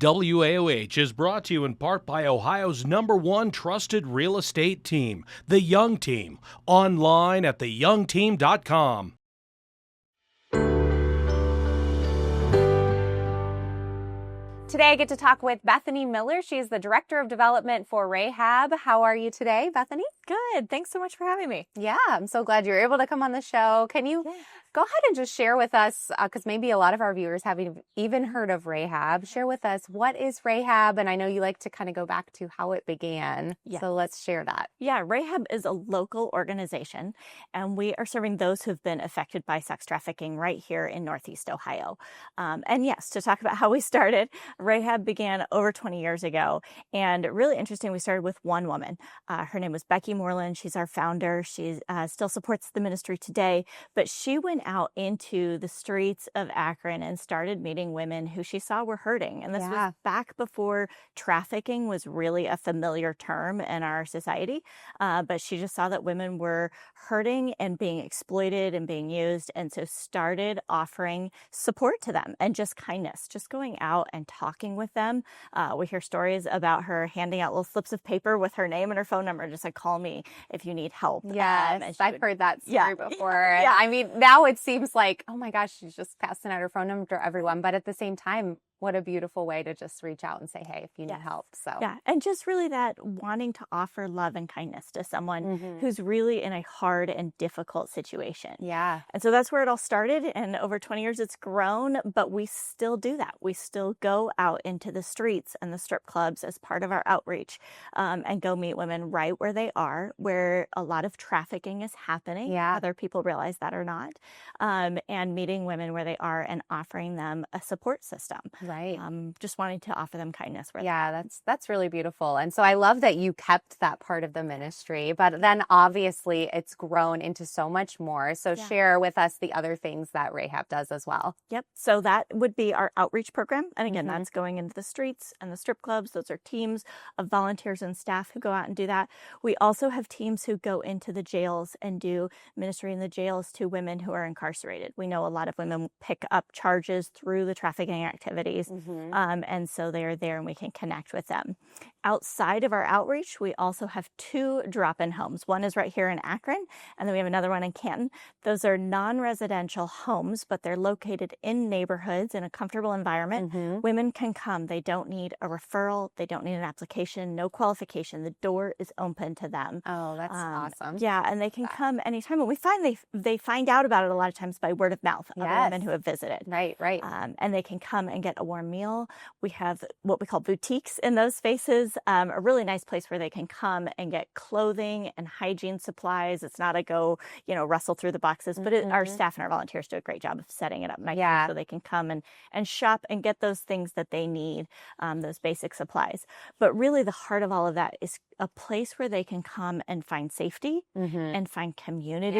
WAOH is brought to you in part by Ohio's #1 trusted real estate team, The Young Team. Online at theyoungteam.com. Today I get to talk with Bethany Miller. She's the Director of Development for RAHAB. How are you today, Bethany? Good. Thanks so much for having me. Yeah, I'm so glad you're able to come on the show. Can you go ahead and just share with us, because maybe a lot of our viewers haven't even heard of RAHAB. Share with us, what is RAHAB? And I know you like to kind of go back to how it began. Yes. So let's share that. Yeah, RAHAB is a local organization, and we are serving those who've been affected by sex trafficking right here in Northeast Ohio. And yes, to talk about how we started, RAHAB began over 20 years ago. And really interesting, we started with one woman. Her name was Becky Moreland. She's our founder. She still supports the ministry today, but she went out into the streets of Akron and started meeting women who she saw were hurting. And this was back before trafficking was really a familiar term in our society. But she just saw that women were hurting and being exploited and being used. And so started offering support to them and just kindness, just going out and talking with them. We hear stories about her handing out little slips of paper with her name and her phone number, just like, call me if you need help. Yes, I've heard that story before. Yeah. I mean, now it seems like, oh my gosh, she's just passing out her phone number to everyone. But at the same time, what a beautiful way to just reach out and say, hey, if you need help. So yeah, and just really that wanting to offer love and kindness to someone who's really in a hard and difficult situation. Yeah. And so that's where it all started. And over 20 years, it's grown, but we still do that. We still go out into the streets and the strip clubs as part of our outreach, and go meet women right where they are, where a lot of trafficking is happening, whether people realize that or not, and meeting women where they are and offering them a support system. Right. Just wanting to offer them kindness. That's really beautiful. And so I love that you kept that part of the ministry, but then obviously it's grown into so much more. So share with us the other things that RAHAB does as well. Yep. So that would be our outreach program. And again, that's going into the streets and the strip clubs. Those are teams of volunteers and staff who go out and do that. We also have teams who go into the jails and do ministry in the jails to women who are incarcerated. We know a lot of women pick up charges through the trafficking activities. And so they are there and we can connect with them. Outside of our outreach, we also have 2 drop-in homes. One is right here in Akron, and then we have another one in Canton. Those are non-residential homes, but they're located in neighborhoods in a comfortable environment. Women can come. They don't need a referral. They don't need an application, no qualification. The door is open to them. Oh, that's awesome. Yeah, and they can come anytime. And we find they find out about it a lot of times by word of mouth, other women who have visited. Right. And they can come and get a warm meal. We have what we call boutiques in those spaces, a really nice place where they can come and get clothing and hygiene supplies. It's not a go, rustle through the boxes, but our staff and our volunteers do a great job of setting it up nicely so they can come and shop and get those things that they need, those basic supplies. But really the heart of all of that is a place where they can come and find safety and find community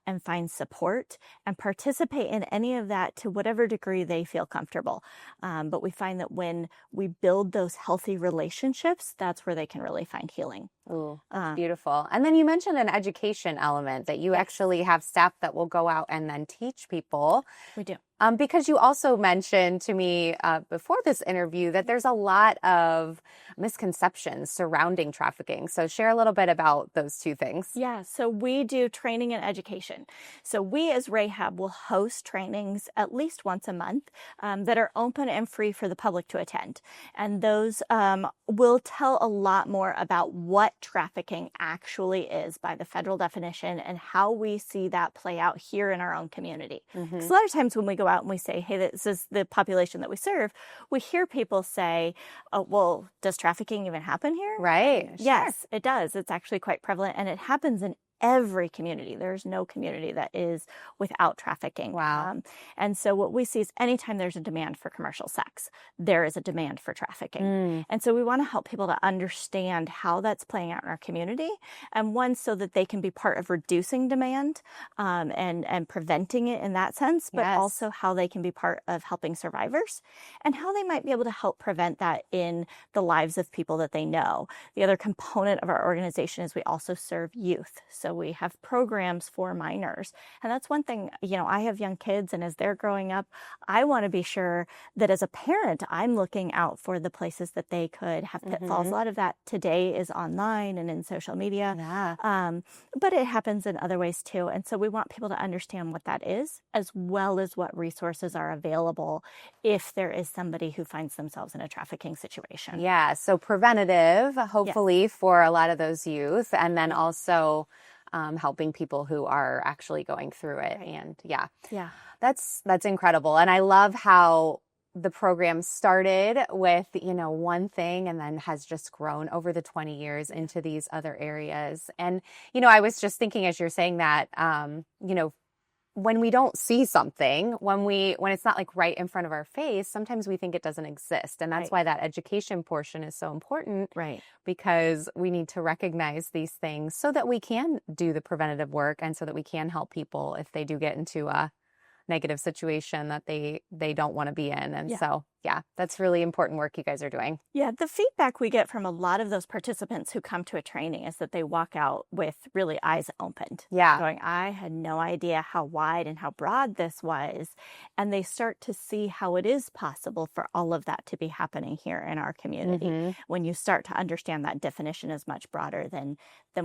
and find support and participate in any of that to whatever degree they feel comfortable. But we find that when we build those healthy relationships, that's where they can really find healing. Ooh, that's beautiful. And then you mentioned an education element that you actually have staff that will go out and then teach people. We do. Because you also mentioned to me before this interview that there's a lot of misconceptions surrounding trafficking. So share a little bit about those 2 things. Yeah, so we do training and education. So we as RAHAB will host trainings at least once a month that are open and free for the public to attend. And those will tell a lot more about what trafficking actually is by the federal definition and how we see that play out here in our own community. Because a lot of times when we go out and we say, hey, this is the population that we serve, we hear people say, oh, well, does trafficking even happen here? Right. Yes, it does. It's actually quite prevalent, and it happens in every community. There's no community that is without trafficking. Wow. And so what we see is anytime there's a demand for commercial sex, there is a demand for trafficking. And so we want to help people to understand how that's playing out in our community, and one, so that they can be part of reducing demand and preventing it in that sense, but also how they can be part of helping survivors and how they might be able to help prevent that in the lives of people that they know. The other component of our organization is we also serve youth. So So we have programs for minors. And that's one thing, I have young kids, and as they're growing up, I want to be sure that as a parent, I'm looking out for the places that they could have pitfalls. A lot of that today is online and in social media. Yeah. But it happens in other ways too. And so we want people to understand what that is, as well as what resources are available if there is somebody who finds themselves in a trafficking situation. Yeah. So preventative, hopefully, for a lot of those youth, and then also helping people who are actually going through it. Right. And that's incredible. And I love how the program started with, one thing and then has just grown over the 20 years into these other areas. And, I was just thinking as you're saying that, when we don't see something, when it's not like right in front of our face, sometimes we think it doesn't exist. And that's why that education portion is so important. Right. Because we need to recognize these things so that we can do the preventative work and so that we can help people if they do get into a negative situation that they don't want to be in. And so, that's really important work you guys are doing. Yeah, the feedback we get from a lot of those participants who come to a training is that they walk out with really eyes opened. Yeah. Going, I had no idea how wide and how broad this was. And they start to see how it is possible for all of that to be happening here in our community when you start to understand that definition is much broader than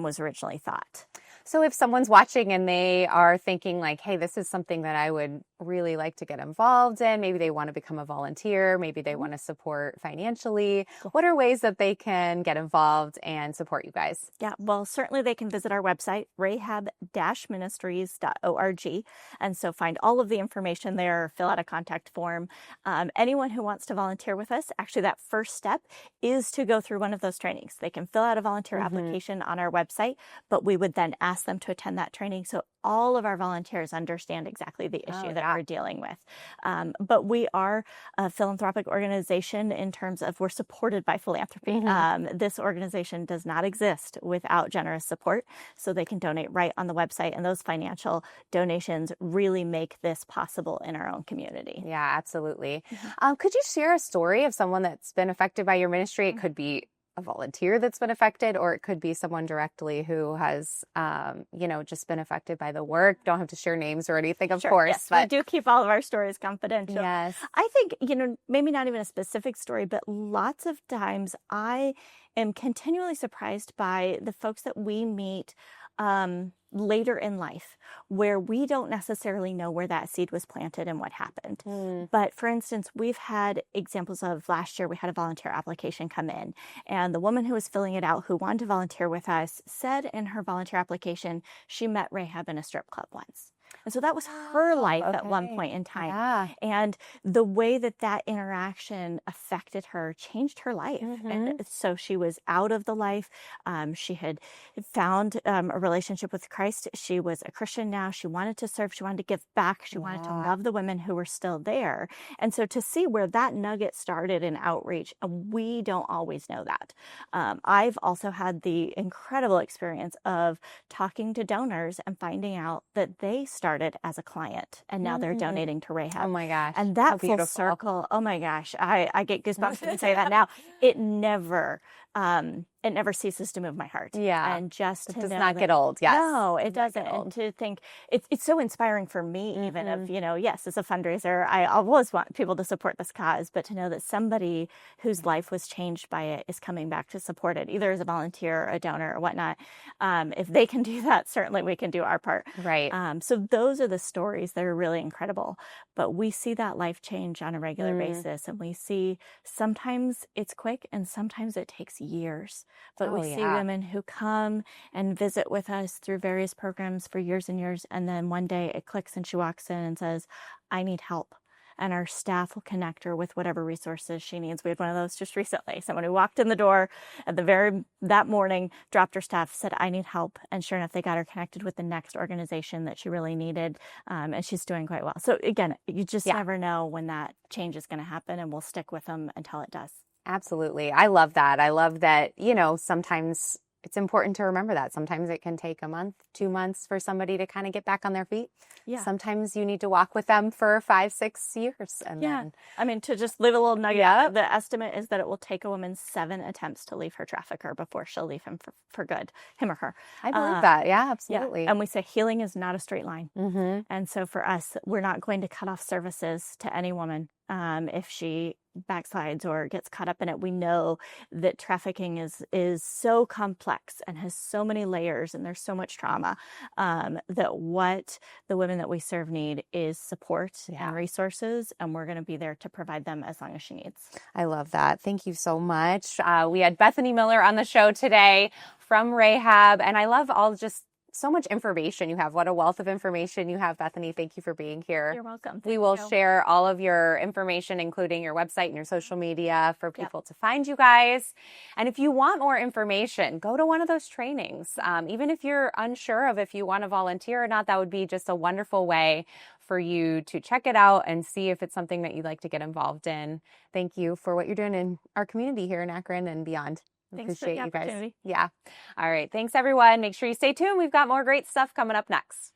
was originally thought. So if someone's watching and they are thinking like, hey, this is something that I would really like to get involved in, maybe they want to become a volunteer, maybe they want to support financially, what are ways that they can get involved and support you guys? Yeah, well, certainly they can visit our website, rahab-ministries.org, and so find all of the information there, fill out a contact form. Anyone who wants to volunteer with us, actually that first step is to go through one of those trainings. They can fill out a volunteer application on our website, but we would then ask them to attend that training so all of our volunteers understand exactly the issue that we're dealing with. But we are a philanthropic organization in terms of we're supported by philanthropy. This organization does not exist without generous support, so they can donate right on the website, and those financial donations really make this possible in our own community. Yeah, absolutely. Could you share a story of someone that's been affected by your ministry? It could be a volunteer that's been affected, or it could be someone directly who has, just been affected by the work. Don't have to share names or anything, of course. Yes, but we do keep all of our stories confidential. Yes. I think, maybe not even a specific story, but lots of times I am continually surprised by the folks that we meet later in life, where we don't necessarily know where that seed was planted and what happened. But for instance, we've had examples of last year, we had a volunteer application come in, and the woman who was filling it out, who wanted to volunteer with us, said in her volunteer application, she met Rahab in a strip club once. And so that was her life at one point in time. Yeah. And the way that interaction affected her changed her life. And so she was out of the life. She had found a relationship with Christ. She was a Christian now. She wanted to serve. She wanted to give back. She wanted to love the women who were still there. And so to see where that nugget started in outreach, we don't always know that. I've also had the incredible experience of talking to donors and finding out that they started as a client and now they're donating to Rahab. Oh my gosh. And that full circle, oh my gosh, I get goosebumps when you say that now. It never ceases to move my heart. Yeah. And just it does not get old. Yes. No, it doesn't. And to think it's so inspiring for me, even of, yes, as a fundraiser, I always want people to support this cause, but to know that somebody whose life was changed by it is coming back to support it, either as a volunteer or a donor or whatnot. If they can do that, certainly we can do our part. Right. So those are the stories that are really incredible. But we see that life change on a regular basis, and we see sometimes it's quick and sometimes it takes years. But we see women who come and visit with us through various programs for years and years, and then one day it clicks and she walks in and says, I need help. And our staff will connect her with whatever resources she needs. We had one of those just recently. Someone who walked in the door at that morning, dropped her stuff, said, I need help. And sure enough, they got her connected with the next organization that she really needed. And she's doing quite well. So again, you just never know when that change is going to happen, and we'll stick with them until it does. Absolutely. I love that. I love that, sometimes it's important to remember that. Sometimes it can take a month, 2 months for somebody to kind of get back on their feet. Yeah. Sometimes you need to walk with them for 5, 6 years. And then, I mean, to just leave a little nugget, Yep. the estimate is that it will take a woman 7 attempts to leave her trafficker before she'll leave him for good, him or her. I believe that. Yeah, absolutely. Yeah. And we say healing is not a straight line. Mm-hmm. And so for us, we're not going to cut off services to any woman if she backslides or gets caught up in it. We know that trafficking is so complex and has so many layers, and there's so much trauma, that what the women that we serve need is support and resources, and we're going to be there to provide them as long as she needs. I love that. Thank you so much. We had Bethany Miller on the show today from RAHAB, and I love all just so much information you have. What a wealth of information you have, Bethany. Thank you for being here. You're welcome. We will share all of your information, including your website and your social media, for people to find you guys. And if you want more information, go to one of those trainings. Even if you're unsure of if you want to volunteer or not, that would be just a wonderful way for you to check it out and see if it's something that you'd like to get involved in. Thank you for what you're doing in our community here in Akron and beyond. Thanks for the Appreciate you guys. opportunity. Yeah. All right. Thanks, everyone. Make sure you stay tuned. We've got more great stuff coming up next.